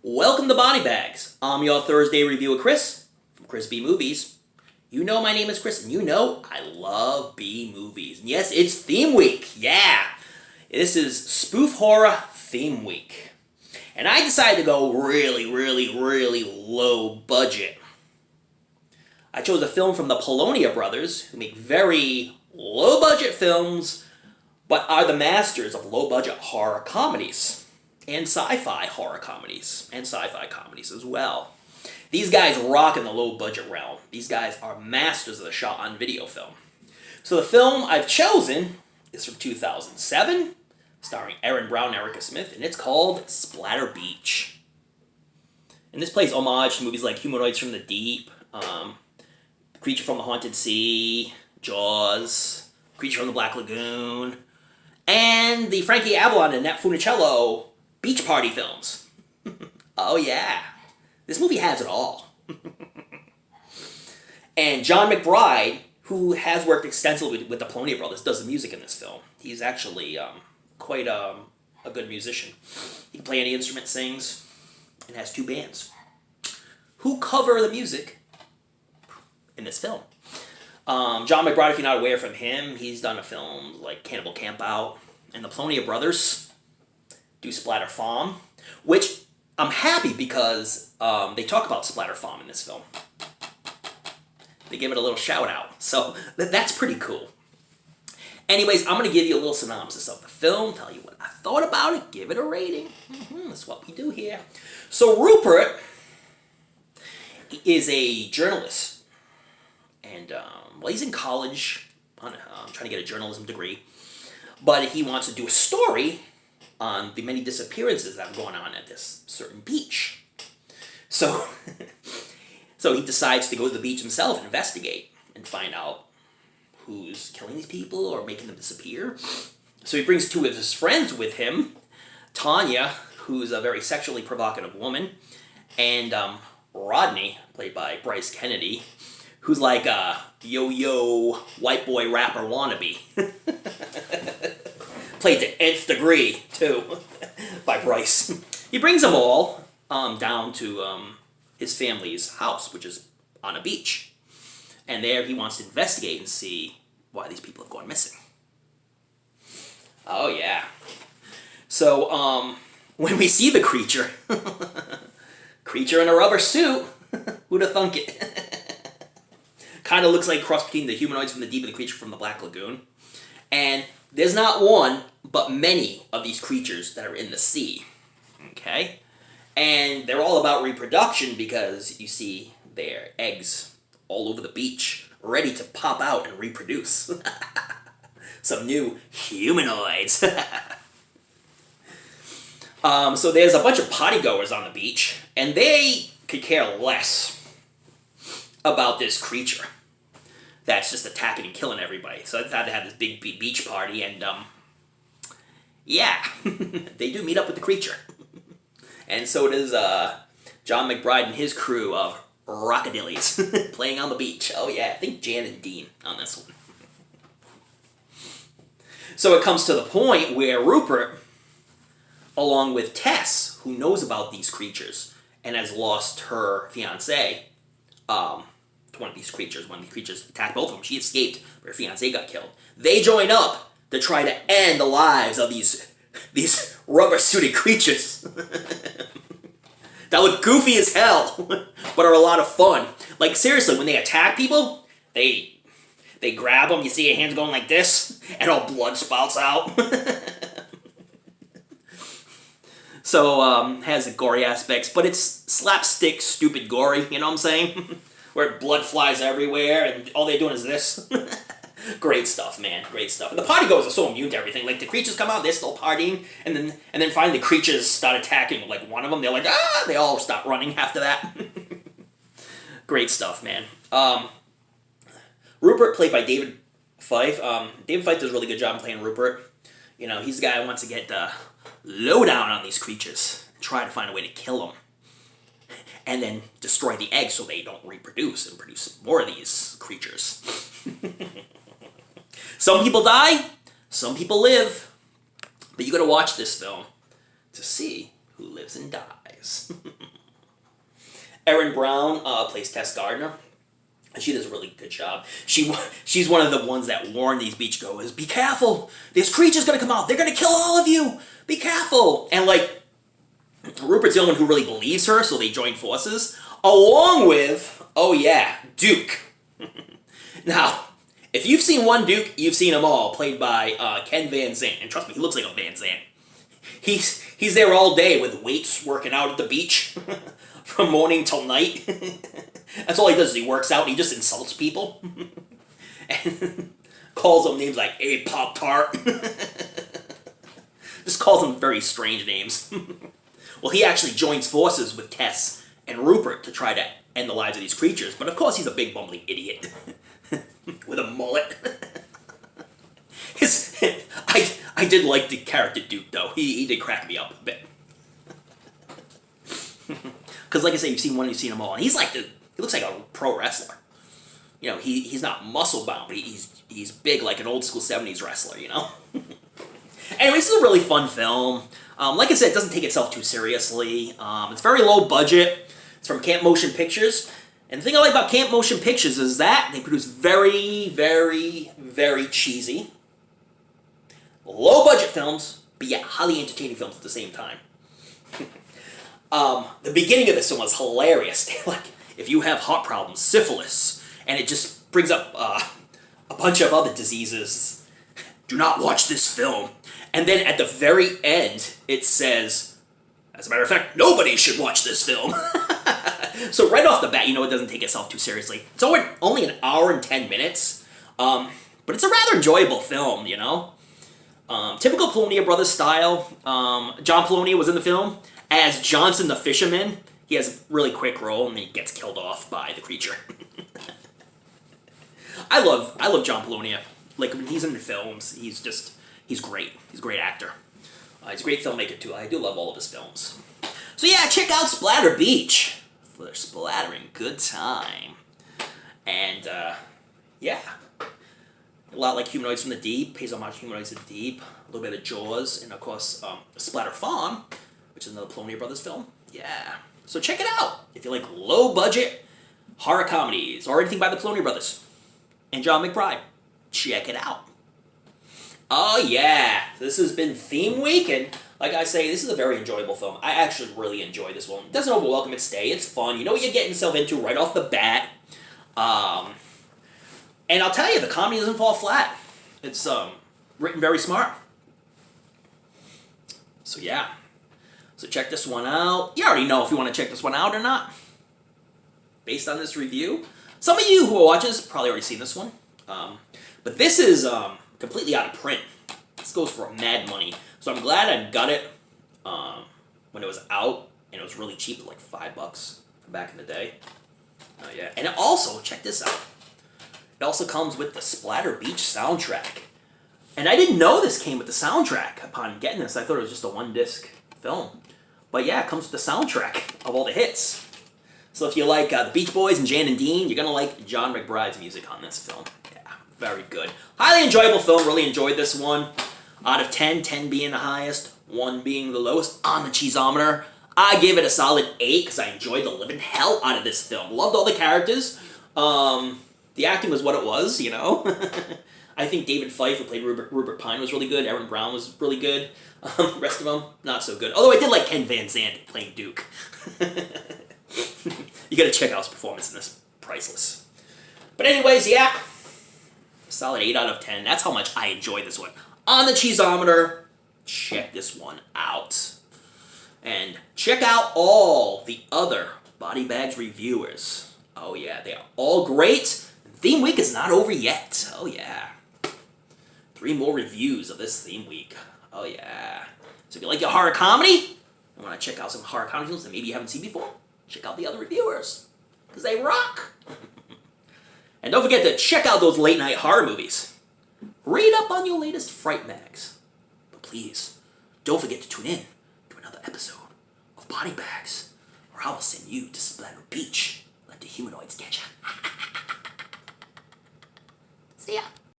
Welcome to Body Bags. I'm your Thursday review of Chris from Chrisb Movies. You know my name is Chris, and you know I love B movies. And yes, it's theme week. Yeah, this is Spoof Horror Theme Week. And I decided to go really low budget. I chose a film from the Polonia brothers, who make very low budget films, but are the masters of low budget horror comedies. And sci-fi horror comedies, and sci-fi comedies as well. These guys rock in the low-budget realm. These guys are masters of the shot-on-video film. So the film I've chosen is from 2007, starring Aaron Brown and Erica Smith, and it's called Splatter Beach. And this plays homage to movies like Humanoids from the Deep, Creature from the Haunted Sea, Jaws, Creature from the Black Lagoon, and the Frankie Avalon and Nat Funicello beach party films. Oh yeah. This movie has it all. And John McBride, who has worked extensively with the Polonia brothers, does the music in this film. He's actually quite a good musician. He can play any instrument, sings, and has two bands who cover the music in this film. John McBride, if you're not aware from him, he's done a film like Cannibal Campout, and the Polonia brothers do Splatter Farm, which I'm happy because they talk about Splatter Farm in this film. They give it a little shout out, so that's pretty cool. Anyways, I'm going to give you a little synopsis of the film, tell you what I thought about it, give it a rating. That's what we do here. So Rupert is a journalist, and he's in college, trying to get a journalism degree, but he wants to do a story on the many disappearances that are going on at this certain beach. So, so he decides to go to the beach himself and investigate and find out who's killing these people or making them disappear. So he brings two of his friends with him, Tanya, who's a very sexually provocative woman, and Rodney, played by Bryce Kennedy, who's like a yo-yo white boy rapper wannabe. Played to nth degree, too, by Bryce. He brings them all down to his family's house, which is on a beach. And there he wants to investigate and see why these people have gone missing. Oh, yeah. So, when we see the creature, creature in a rubber suit, who'da thunk it? Kind of looks like a cross between the humanoids from the deep and the creature from the Black Lagoon. And there's not one, but many of these creatures that are in the sea. Okay? And they're all about reproduction because you see their eggs all over the beach, ready to pop out and reproduce. Some new humanoids. So there's a bunch of pottygoers on the beach, and they could care less about this creature that's just attacking and killing everybody. So I decided to have this big beach party, and yeah, they do meet up with the creature. And so does John McBride and his crew of rockadillies playing on the beach. Oh yeah, I think Jan and Dean on this one. So it comes to the point where Rupert, along with Tess, who knows about these creatures and has lost her fiancé, one of these creatures. One of these creatures attacked both of them. She escaped, but her fiancé got killed. They join up to try to end the lives of these rubber-suited creatures that look goofy as hell, but are a lot of fun. Like, seriously, when they attack people, they grab them, you see your hands going like this, and all blood spouts out. So, has the gory aspects, but it's slapstick, stupid gory, you know what I'm saying? Where blood flies everywhere, and all they're doing is this. Great stuff, man. Great stuff. And the partygoers are so immune to everything. Like, the creatures come out, they're still partying, and then finally the creatures start attacking. Like, one of them, they're like, ah! They all stop running after that. Great stuff, man. Rupert, played by David Fife. David Fife does a really good job playing Rupert. You know, he's the guy who wants to get the lowdown on these creatures. Try to find a way to kill them. And then destroy the eggs so they don't reproduce and produce more of these creatures. Some people die, some people live. But you gotta watch this film to see who lives and dies. days. Erin Brown plays Tess Gardner. And she does a really good job. She's one of the ones that warn these beachgoers, be careful, this creature's gonna come out, they're gonna kill all of you, be careful. And like, Rupert's the only one who really believes her, so they join forces, along with, oh yeah, Duke. Now, if you've seen one Duke, you've seen them all, played by Ken Van Zandt. And trust me, he looks like a Van Zandt. He's there all day with weights working out at the beach from morning till night. That's all he does is he works out and he just insults people. And calls them names like, hey, Pop-Tart. Just calls them very strange names. Well, he actually joins forces with Tess and Rupert to try to end the lives of these creatures. But of course he's a big bumbling idiot. With a mullet. I did like the character Duke, though. He did crack me up a bit. Because like I say, you've seen one, you've seen them all. And he's like he looks like a pro wrestler. You know, he's not muscle bound, but he's big like an old school 70s wrestler, you know? Anyway, this is a really fun film. Like I said, it doesn't take itself too seriously. It's very low budget. It's from Camp Motion Pictures. And the thing I like about Camp Motion Pictures is that they produce very, very, very cheesy, low-budget films, but yet highly entertaining films at the same time. The beginning of this film was hilarious. Like, if you have heart problems, syphilis, and it just brings up a bunch of other diseases, do not watch this film. And then at the very end, it says, as a matter of fact, nobody should watch this film. So right off the bat, you know it doesn't take itself too seriously. It's only an hour and 10 minutes, but it's a rather enjoyable film, you know? Typical Polonia Brothers style. John Polonia was in the film as Johnson the Fisherman. He has a really quick role, and then he gets killed off by the creature. I love John Polonia. Like, when he's in the films, he's great. He's a great actor. He's a great filmmaker, too. I do love all of his films. So yeah, check out Splatter Beach for their splattering good time. And, yeah. A lot like Humanoids from the Deep, pays homage to Humanoids from the Deep, a little bit of Jaws, and of course, Splatter Farm, which is another Polonia Brothers film. Yeah. So check it out if you like low-budget horror comedies or anything by the Polonia Brothers and John McBride. Check it out. Oh yeah, this has been Theme Week, and like I say, this is a very enjoyable film. I actually really enjoy this one. It doesn't overwhelm its stay. It's fun. You know what you're getting yourself into right off the bat. And I'll tell you, the comedy doesn't fall flat. It's written very smart. So yeah. So check this one out. You already know if you want to check this one out or not. Based on this review. Some of you who are watching this probably already seen this one. But this is completely out of print. This goes for mad money. So I'm glad I got it when it was out. And it was really cheap, like $5 back in the day. Yeah. And it also, check this out. It also comes with the Splatter Beach soundtrack. And I didn't know this came with the soundtrack upon getting this. I thought it was just a one-disc film. But yeah, it comes with the soundtrack of all the hits. So if you like the Beach Boys and Jan and Dean, you're going to like John McBride's music on this film. Yeah, very good. Highly enjoyable film. Really enjoyed this one. Out of 10, 10 being the highest, 1 being the lowest on the cheeseometer. I gave it a solid 8 because I enjoyed the living hell out of this film. Loved all the characters. The acting was what it was, you know. I think David Fife, who played Rupert Pine, was really good. Erin Brown was really good. The rest of them, not so good. Although I did like Ken Van Zandt playing Duke. You gotta check out his performance in this. Priceless. But anyways, yeah. Solid 8 out of 10. That's how much I enjoyed this one. On the cheeseometer, check this one out. And check out all the other Body Bags reviewers. Oh yeah, they are all great. Theme Week is not over yet. Oh yeah. 3 more reviews of this Theme Week. Oh yeah. So if you like your horror comedy, and want to check out some horror comedy films that maybe you haven't seen before, check out the other reviewers. Because they rock. And don't forget to check out those late night horror movies. Read up on your latest Fright Mags. But please, don't forget to tune in to another episode of Body Bags, or I will send you to Splatter Beach. Let the humanoids get ya. See ya.